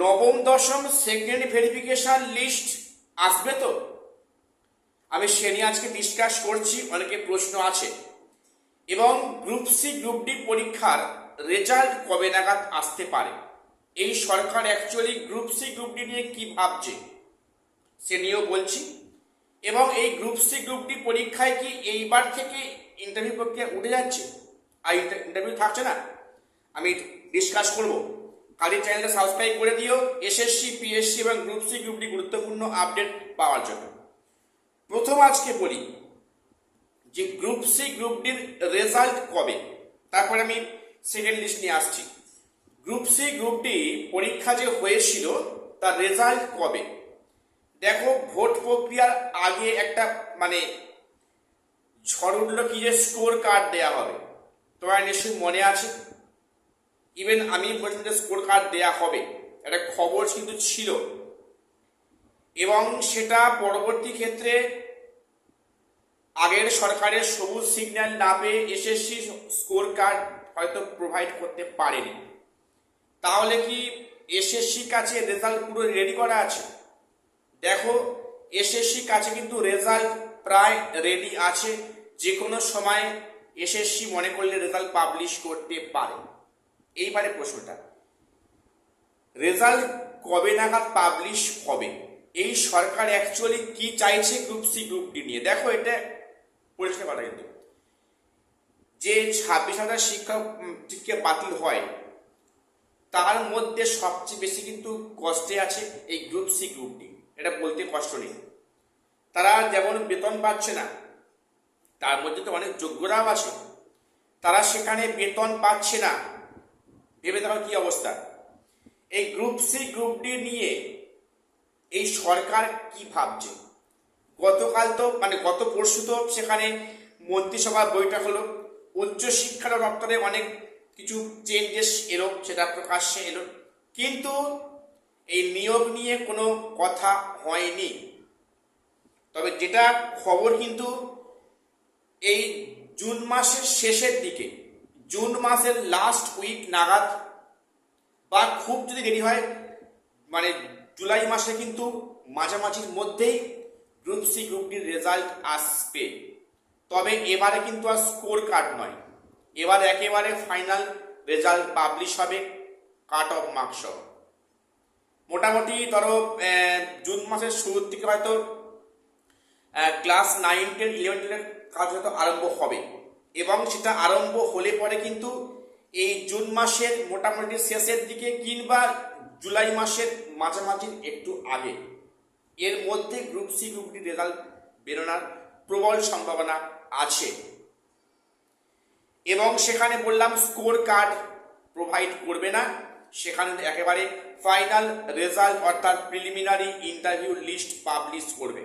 নবম দশম second verification list আসবে তো? আমি সে নিয়ে আজকে ডিসকাস করছি। অনেকে প্রশ্ন আছে। এবং গ্রুপ সি গ্রুপ ডি পরীক্ষার রেজাল্ট কবে নাগাদ আসতে পারে, এই সরকার actually group C group D নিয়ে কি ভাবছে সে নিয়েও বলছি। এবং এই গ্রুপ সি গ্রুপ ডি পরীক্ষায় কি এইবার থেকে ইন্টারভিউ প্রক্রিয়া উঠে যাচ্ছে আর ইন্টারভিউ থাকছে না, আমি ডিসকাস করব। কালি চ্যানেলটা সাবস্ক্রাইব করে দিও এসএসসি পিএসসি এবং গ্রুপ সি গ্রুপ ডি গুরুত্বপূর্ণ আপডেট পাওয়ার জন্য। প্রথম আজকে বলি যে গ্রুপ সি গ্রুপ ডির রেজাল্ট কবে, তারপরে আমি সেকেন্ড লিস্ট নিয়ে আসছি। গ্রুপ সি গ্রুপ ডি পরীক্ষা যে হয়েছিল তার রেজাল্ট কবে? দেখো, ভোট প্রক্রিয়ার আগে একটা ঝড় উঠলো কি যে স্কোর কার্ড দেওয়া হবে। তোমার নিশ্চয়ই মনে আছে, ইভেন আমি বলছিলাম যে স্কোর কার্ড দেওয়া হবে, একটা খবর কিন্তু ছিল। এবং সেটা পরবর্তী ক্ষেত্রে আগের সরকারের সবুজ সিগন্যাল না পেয়ে এসএসসি স্কোর কার্ড হয়তো প্রোভাইড করতে পারেনি। তাহলে কি এসএসসির কাছে রেজাল্ট পুরো রেডি করা আছে? দেখো, এসএসসির কাছে কিন্তু রেজাল্ট প্রায় রেডি আছে। যে কোনো সময় এসএসসি মনে করলে রেজাল্ট পাবলিশ করতে পারে। এইবারে প্রশ্নটা, রেজাল্ট কবে নাগাদ পাবলিশ হবে? এই সরকার অ্যাকচুয়ালি কি চাইছে গ্রুপ সি গ্রুপ ডি নিয়ে? দেখো, এটা পরিষ্কার কথা কিন্তু যে 26,000 শিক্ষক বাতিল হয় তার মধ্যে সবচেয়ে বেশি কিন্তু কষ্টে আছে এই গ্রুপ সি গ্রুপ ডি। এটা বলতে কষ্ট নেই। তারা যেমন বেতন পাচ্ছে না, তার মধ্যে তো অনেক যোগ্যরাও আছে, তারা সেখানে বেতন পাচ্ছে না। ভেবে দেখো কি অবস্থা। এই গ্রুপ সি গ্রুপ ডি নিয়ে এই সরকার কি ভাবছে? গতকাল তো গত পরশু তো সেখানে মন্ত্রিসভার বৈঠক হলো, উচ্চশিক্ষা দপ্তরে অনেক কিছু চেঞ্জেস এলো, সেটা প্রকাশ্যে এলো, কিন্তু এই নিয়োগ নিয়ে কোনো কথা হয়নি। তবে যেটা খবর কিন্তু এই জুন মাসের শেষের দিকে, জুন মাসের লাস্ট উইক নাগাদ বা খুব যদি দেরি হয় জুলাই মাসে কিন্তু মাঝামাঝির মধ্যেই গ্রুপ সি গ্রুপ ডির রেজাল্ট আসবে। তবে এবারে কিন্তু আর স্কোর কার্ড নয়, এবার একেবারে ফাইনাল রেজাল্ট পাবলিশ হবে কাট অফ মার্কস সহ। মোটামুটি ধরো জুন মাসের শুরুর থেকে হয়তো ক্লাস 9, 10, 11, 12 কাজ হয়তো আরম্ভ হবে। এবং সেটা আরম্ভ হলে পরে কিন্তু এই জুন মাসের মোটামুটি শেষের দিকে কিংবা জুলাই মাসের মাঝামাঝির একটু আগে এর মধ্যে group C group D result বেরোনোর প্রবল সম্ভাবনা আছে। এবং সেখানে বললাম স্কোর কার্ড প্রোভাইড করবে না, সেখানে একেবারে ফাইনাল রেজাল্ট অর্থাৎ প্রিলিমিনারি ইন্টারভিউ লিস্ট পাবলিশ করবে।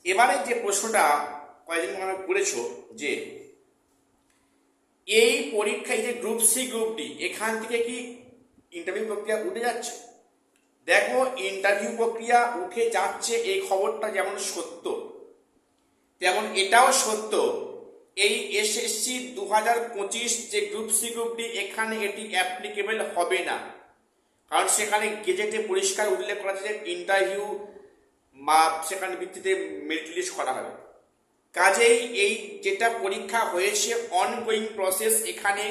এবারে যে প্রশ্নটা কয়েকদিন করেছ যে এই পরীক্ষায় যে গ্রুপ সি গ্রুপ ডি এখান থেকে কি ইন্টারভিউ প্রক্রিয়া উঠে যাচ্ছে? দেখো, ইন্টারভিউ প্রক্রিয়া উঠে যাচ্ছে এই খবরটা যেমন সত্য, তেমন এটাও সত্য এই এসএসসি 2025 যে গ্রুপ সি গ্রুপ ডি এখানে এটি অ্যাপ্লিকেবল হবে না। কারণ সেখানে গেজেটে পরিষ্কার উল্লেখ করা আছে যে ইন্টারভিউ সেখানে ভিত্তিতে মেরিট লিস্ট করা হবে। কাজেই এই যেটা পরীক্ষা হয়েছে অনগোয়িং প্রসেস, এখানে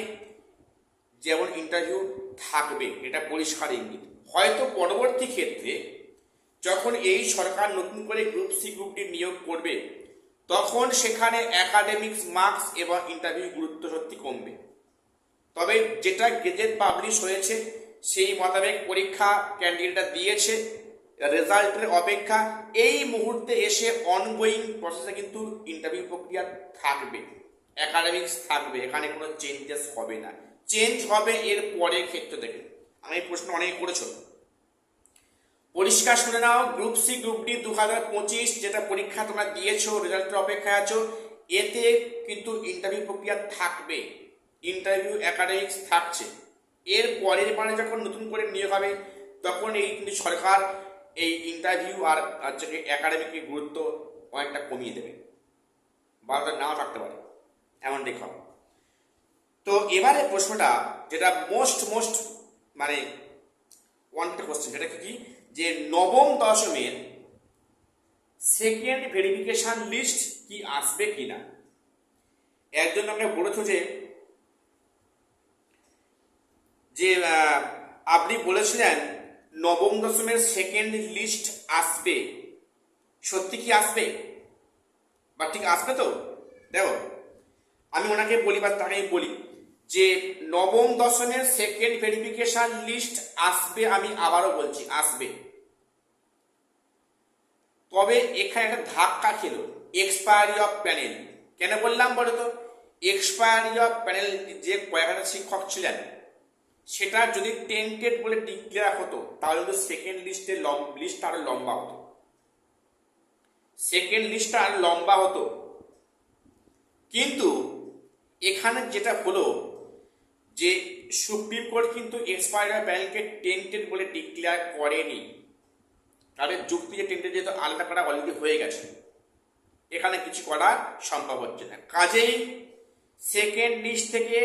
যেমন ইন্টারভিউ থাকবে এটা পরিষ্কার ইঙ্গিত। হয়তো পরবর্তী ক্ষেত্রে যখন এই সরকার নতুন করে গ্রুপ সি গ্রুপ ডি নিয়োগ করবে তখন সেখানে একাডেমিক্স মার্কস এবং ইন্টারভিউ গুরুত্ব সত্যি কমবে। তবে যেটা গেজেট পাবলিশ হয়েছে সেই মোতাবেক পরীক্ষা ক্যান্ডিডেটরা দিয়েছে, রেজাল্টের অপেক্ষা। এই মুহূর্তে এসে অনগোয়িং প্রসেসে কিন্তু ইন্টারভিউ প্রক্রিয়া থাকবে, একাডেমিক্স থাকবে, এখানে কোনো চেঞ্জেস হবে না। চেঞ্জ হবে এর পরের ক্ষেত্রে। দেখে আমি প্রশ্ন অনেক করেছ, পরিষ্কার শুনে নাও। গ্রুপ সি গ্রুপ ডি 2025 যেটা পরীক্ষা তোমরা দিয়েছো, রেজাল্টের অপেক্ষায় আছো, এতে কিন্তু ইন্টারভিউ প্রক্রিয়া থাকবে, ইন্টারভিউ একাডেমিক্স থাকছে। এর পরের যখন নতুন করে নিয়োগ হবে তখন এই কিন্তু সরকার এই ইন্টারভিউ আর একাডেমিকের গুরুত্ব অনেকটা কমিয়ে দেবে, বা নাও থাকতে পারে, এমনটাই খবর। তো এবারে প্রশ্নটা যেটা মোস্ট পয়েন্ট কোশ্চেন, সেটা কি যে নবম দশমের সেকেন্ড ভেরিফিকেশন লিস্ট কি আসবে কিনা। একজন আমাকে বলেছো যে যে আপনি বলেছিলেন নবম দশমের সেকেন্ড লিস্ট আসবে, সত্যি কি আসবে বা ঠিক আসবে তো? দেখো আমি ওনাকে বলি বা তাকে বলি যে নবম দশমের সেকেন্ড ভেরিফিকেশন লিস্ট আসবে, আমি আবারও বলছি আসবে। তবে এখানে একটা ধাক্কা খেলো, এক্সপায়ারি অফ প্যানেল। কেন বললাম বলো তো? এক্সপায়ারি অফ প্যানেল যে কয়েকটা শিক্ষক ছিলেন সেটা যদি টেন্টেড বলে ডিক্লেয়ার হতো তাহলে কিন্তু সেকেন্ড লিস্টটা আরো লম্বা হতো, সেকেন্ড লিস্টটা আরো লম্বা হতো। কিন্তু এখানে যেটা হলো যে সুপ্রিম কোর্ট কিন্তু এক্সপায়ারি অফ প্যানেলকে টেন্টেড বলে ডিক্লেয়ার করেনি। তাদের যুক্তি যে টেন্টেড যেহেতু আলাদা করা অলরেডি হয়ে গেছে, এখানে কিছু করা সম্ভব হচ্ছে না। কাজেই সেকেন্ড লিস্ট থেকে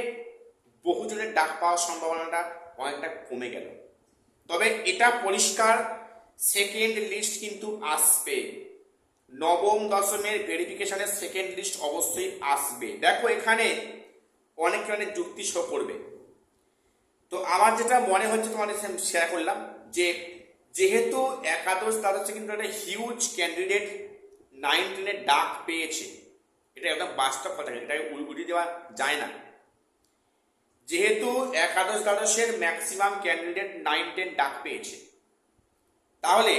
বহুজনের ডাক পাওয়ার সম্ভাবনাটা অনেকটা কমে গেল। তবে এটা পরিষ্কার সেকেন্ড লিস্ট কিন্তু আসবে, নবম দশমের ভেরিফিকেশনের সেকেন্ড লিস্ট অবশ্যই আসবে। দেখো এখানে অনেক ধরনের যুক্তি শো করবে, তো আমার যেটা মনে হচ্ছে তোমাদের শেয়ার করলাম যে যেহেতু একাদশ দ্বাদশে কিন্তু একটা হিউজ ক্যান্ডিডেট 9-10 ডাক পেয়েছে, এটা একদম বাস্তব কথা, এটাকে উড়িয়ে দেওয়া যায় না। যেহেতু একাদশ দ্বাদশের ম্যাক্সিমাম ক্যান্ডিডেট 9-10 ডাক পেয়েছে, তাহলে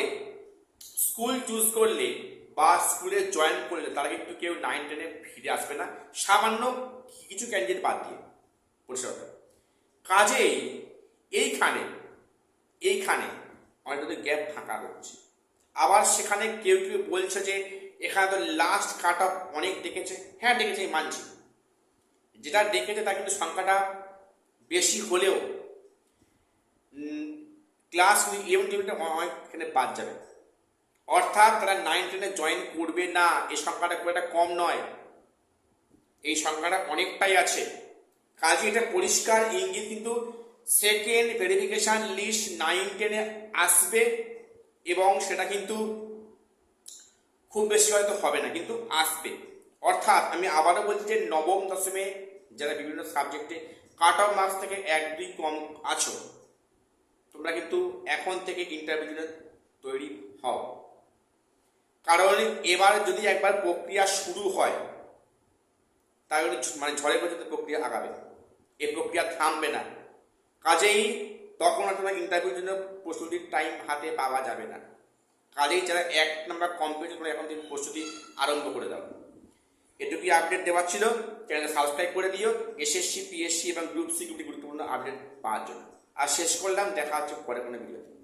স্কুল চুজ করলে বা স্কুলে জয়েন করলে তারা কিন্তু কেউ 9-10 ফিরে আসবে না, সামান্য কিছু ক্যান্ডিডেট বাদ দিয়ে পরিষদ। কাজেই এইখানে অনেকটা গ্যাপ ফাঁকা হচ্ছে। আবার সেখানে কেউ কেউ বলছে যে এখানে তো লাস্ট কাট অফ অনেক ডেকেছে। হ্যাঁ ডেকেছে, মানছি, যেটা ডেকেছে তার কিন্তু সংখ্যাটা বেশি হলেও ক্লাস 11-12 এখানে বাদ যাবে, অর্থাৎ তারা 9-10 জয়েন করবে না। এই সংখ্যাটা খুব একটা কম নয়, এই সংখ্যাটা অনেকটাই আছে। কাজে এটা পরিষ্কার ইঙ্গিত কিন্তু সেকেন্ড ভেরিফিকেশন লিস্ট 9-10 আসবে, এবং সেটা কিন্তু খুব বেশি হয়তো হবে না, কিন্তু আসবে। অর্থাৎ আমি আবারও বলছি যে নবম দশমে যারা বিভিন্ন সাবজেক্টে কাট অফ মার্কস থেকে 1-2 কম আছো, তোমরা কিন্তু এখন থেকে ইন্টারভিউ তৈরি হও। কারণ এবার যদি একবার প্রক্রিয়া শুরু হয় তাহলে মানে ঝড়ে পর্যন্ত প্রক্রিয়া আগাবে, এই প্রক্রিয়া থামবে না। কাজেই তখন আর তোমার ইন্টারভিউর জন্য প্রস্তুতির টাইম হাতে পাওয়া যাবে না। কাজেই যারা 1 নাম্বার কমপ্লিট করে এখন থেকে প্রস্তুতি আরম্ভ করে দাও। এটুকুই আপডেট দেওয়ার ছিল, চ্যানেলটা সাবস্ক্রাইব করে দিও এসএসসি, পিএসসি এবং গ্রুপ সি গুরুত্বপূর্ণ আপডেট পাওয়ার জন্য। আর শেষ করলাম, দেখা হচ্ছে পরে কোনো ভিডিওতে।